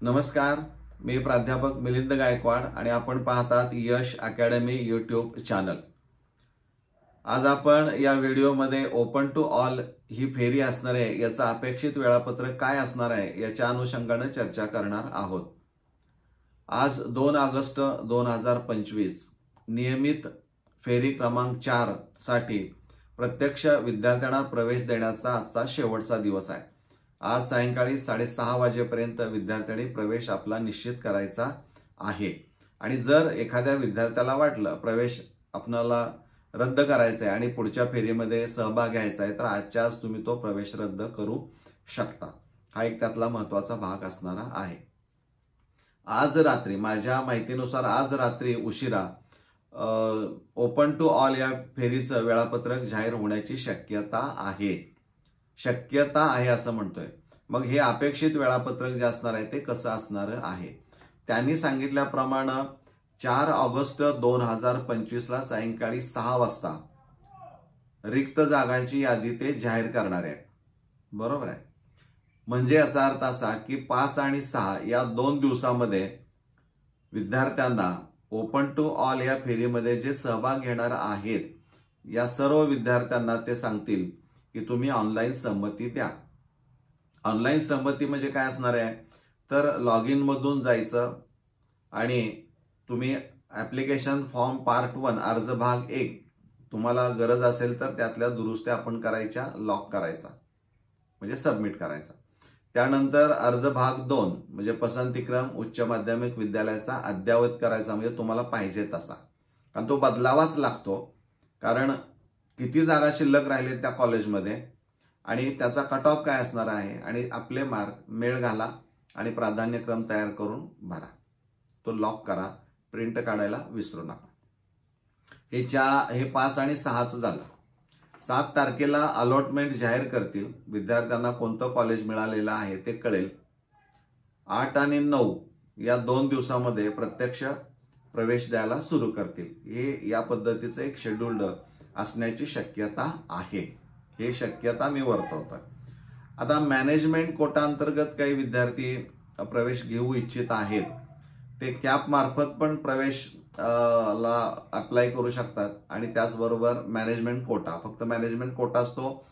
नमस्कार, मी प्राध्यापक मिलिंद गायकवाड आणि आपण पाहतात यश अकॅडमी यूट्यूब चॅनल। आज आपण या व्हिडिओमध्ये ओपन टू ऑल ही फेरी असणार आहे, याचं अपेक्षित वेळापत्रक काय असणार आहे याच्या अनुषंगाने चर्चा करणार आहोत। आज 2 ऑगस्ट 2025 नियमित फेरी क्रमांक 4 साठी प्रत्यक्ष विद्यार्थ्यांना प्रवेश देण्याचा आजचा शेवटचा दिवस आहे। आज सायंकाळी 6:30 वाजेपर्यंत विद्यार्थ्यांनी प्रवेश आपला निश्चित करायचा आहे आणि जर एखाद्या विद्यार्थ्याला वाटलं प्रवेश आपल्याला रद्द करायचा आहे आणि पुढच्या फेरीमध्ये सहभाग घ्यायचा आहे तर आजच्या आज तुम्ही तो प्रवेश रद्द करू शकता। हा एक त्यातला महत्त्वाचा भाग असणारा आहे। आज रात्री माझ्या माहितीनुसार आज रात्री उशिरा ओपन टू ऑल या फेरीचं वेळापत्रक जाहीर होण्याची शक्यता आहे असं म्हणतोय। मग हे अपेक्षित वेळापत्रक जे असणार आहे ते कसं असणार आहे, त्यांनी सांगितल्याप्रमाणे 4 ऑगस्ट 2025 ला सायंकाळी 6 वाजता रिक्त जागांची यादी ते जाहीर करणार आहेत। बरोबर आहे, म्हणजे याचा अर्थ असा की 5 आणि 6 या 2 दिवसांमध्ये विद्यार्थ्यांना ओपन टू ऑल या फेरीमध्ये जे सहभाग घेणार आहेत या सर्व विद्यार्थ्यांना ते सांगतील की तुम्ही ऑनलाईन संमती द्या। ऑनलाईन संमती म्हणजे काय असणार आहे तर लॉग इन मधून जायचं आणि तुम्ही ऍप्लिकेशन फॉर्म पार्ट 1 अर्ज भाग 1 तुम्हाला गरज असेल तर त्यातल्या दुरुस्त्या आपण करायच्या, लॉक करायचा म्हणजे सबमिट करायचा। त्यानंतर अर्ज भाग 2 म्हणजे पसंतीक्रम उच्च माध्यमिक विद्यालयाचा अद्ययावत करायचा, म्हणजे तुम्हाला पाहिजे तसा, कारण तो बदलावाच लागतो कारण किती जागा शिल्लक राहिले त्या कॉलेजमध्ये आणि त्याचा कट ऑफ काय असणार आहे आणि आपले मार्क मेळ घाला आणि प्राधान्यक्रम तयार करून भरा, तो लॉक करा, प्रिंट काढायला विसरू नका। हे 5 आणि 6चं झालं। 7 तारखेला अलॉटमेंट जाहीर करतील, विद्यार्थ्यांना कोणतं कॉलेज मिळालेलं आहे ते कळेल। 8 आणि 9 या 2 दिवसांमध्ये प्रत्यक्ष प्रवेश द्यायला सुरू करतील। हे या पद्धतीचं एक शेड्यूल्ड असण्याची शक्यता आहे, हे शक्यता मी वर्तवतोय। आता मॅनेजमेंट कोटा अंतर्गत काही विद्यार्थी प्रवेश घेऊ इच्छित आहेत, ते कॅप मार्फत पण प्रवेश ला अप्लाय करू शकतात आणि त्याचबरोबर मॅनेजमेंट कोटा, फक्त मॅनेजमेंट कोटाच तो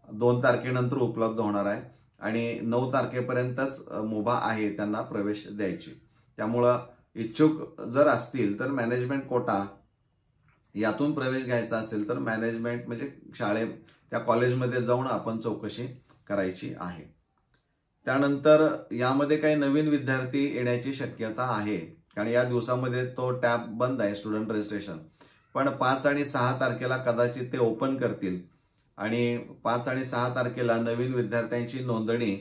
2 तारखेनंतर उपलब्ध होणार आहे आणि 9 तारखेपर्यंतच मुभा आहे त्यांना प्रवेश द्यायची। त्यामुळं इच्छुक जर असतील तर मॅनेजमेंट कोटा यातून प्रवेश घ्यायचा असेल तर मॅनेजमेंट म्हणजे त्या कॉलेजमध्ये जाऊन आपण चौकशी करायची आहे। त्यानंतर यामध्ये काही नवीन विद्यार्थी येण्याची शक्यता आहे कारण या दिवसामध्ये तो टॅब बंद आहे स्टुडंट रजिस्ट्रेशन, पण 5 आणि 6 तारखेला कदाचित ते ओपन करतील आणि 5 आणि 6 तारखेला नवीन विद्यार्थ्यांची नोंदणी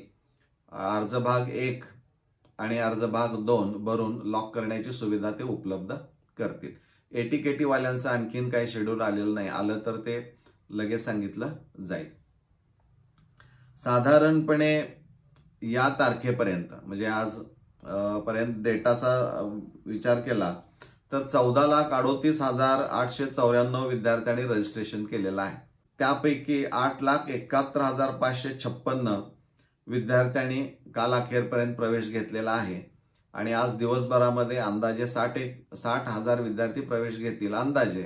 अर्ज भाग 1 आणि अर्ज भाग 2 भरून लॉक करण्याची सुविधा ते उपलब्ध करतील। एटीकेटी वाल्यांचं आणखीन काही शेड्यूल आलेलं नाही, आलं तर ते लगेच सांगितलं जाईल। साधारणपणे या तारखेपर्यंत म्हणजे आज पर्यंत डेटाचा विचार केला तर 14,38,894 विद्यार्थ्यांनी रजिस्ट्रेशन केलेलं आहे। त्यापैकी 8,71,556 विद्यार्थ्यांनी काल अखेरपर्यंत प्रवेश घेतलेला आहे आणि आज दिवसभरामध्ये अंदाजे 60,000 विद्यार्थी प्रवेश घेतील। अंदाजे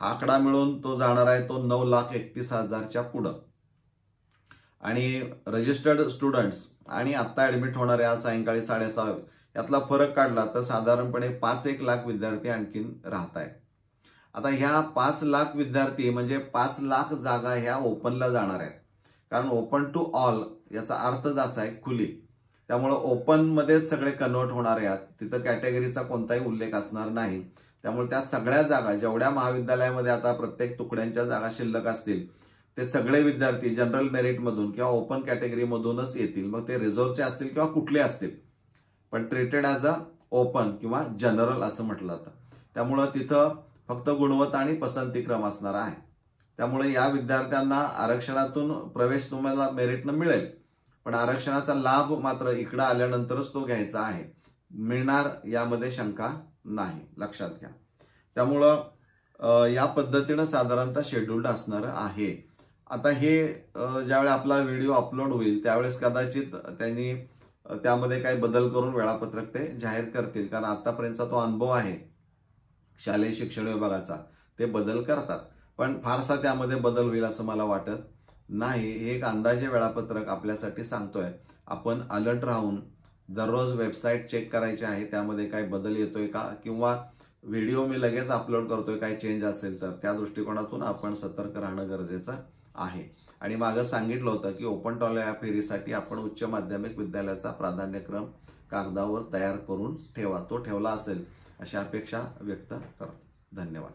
हा आकडा मिळून तो जाणार आहे तो 9,31,000च्या पुढं आणि रजिस्टर्ड स्टुडंट्स आणि आता ऍडमिट होणारे आज सायंकाळी 6:30 यातला फरक काढला तर साधारणपणे 5-1 लाख विद्यार्थी आणखीन राहत आहेत। आता ह्या 5 लाख विद्यार्थी म्हणजे 5 लाख जागा ह्या ओपनला जाणार आहेत, कारण ओपन टू ऑल याचा अर्थच असा आहे खुली, त्यामुळे ओपन मध्येच सगळे कन्वर्ट होणार आहेत, तिथं कॅटेगरीचा कोणताही उल्लेख असणार नाही। त्यामुळे त्या सगळ्या जागा जेवढ्या महाविद्यालयामध्ये आता प्रत्येक तुकड्यांच्या जागा शिल्लक असतील ते सगळे विद्यार्थी जनरल मेरिट मधून किंवा ओपन कॅटेगरी मधूनच येतील, मग ते रिझर्व्हचे असतील किंवा कुठले असतील, पण ट्रीटेड ॲज अ ओपन किंवा जनरल असं म्हटलं जातं। त्यामुळे तिथं फक्त गुणवत्ता आणि पसंतीक्रम असणार आहे। त्यामुळे या विद्यार्थ्यांना आरक्षणातून प्रवेश तुम्हाला मेरिटनं मिळेल, पण आरक्षणाचा लाभ मात्र इकडे आल्यानंतरच तो घ्यायचा आहे, मिळणार यामध्ये शंका नाही, लक्षात घ्या। त्यामुळं या पद्धतीनं साधारणतः शेड्यूल्ड असणार आहे। आता हे ज्यावेळी आपला व्हिडिओ अपलोड होईल त्यावेळेस कदाचित त्यांनी त्यामध्ये काही बदल करून वेळापत्रक ते जाहीर करतील, कारण आतापर्यंतचा तो अनुभव आहे शालेय शिक्षण विभागाचा, ते बदल करतात. पण फारसा त्यामध्ये बदल होईल असं मला वाटत नाही. हे एक अंदाजे वेळापत्रक आपल्यासाठी सांगतोय. आपण अलर्ट राहून दररोज वेबसाईट चेक करायची आहे, त्यामध्ये काही बदल येतोय का, किंवा व्हिडिओ मी लगेच अपलोड करतोय काही चेंज असेल तर, त्या दृष्टिकोनातून आपण सतर्क राहणं गरजेचं आहे. आणि मागं सांगितलं होतं की ओपन टॉल या फेरीसाठी आपण उच्च माध्यमिक विद्यालयाचा प्राधान्यक्रम कागदावर तयार करून ठेवा. तो ठेवला असेल अशी अपेक्षा व्यक्त करतो. धन्यवाद.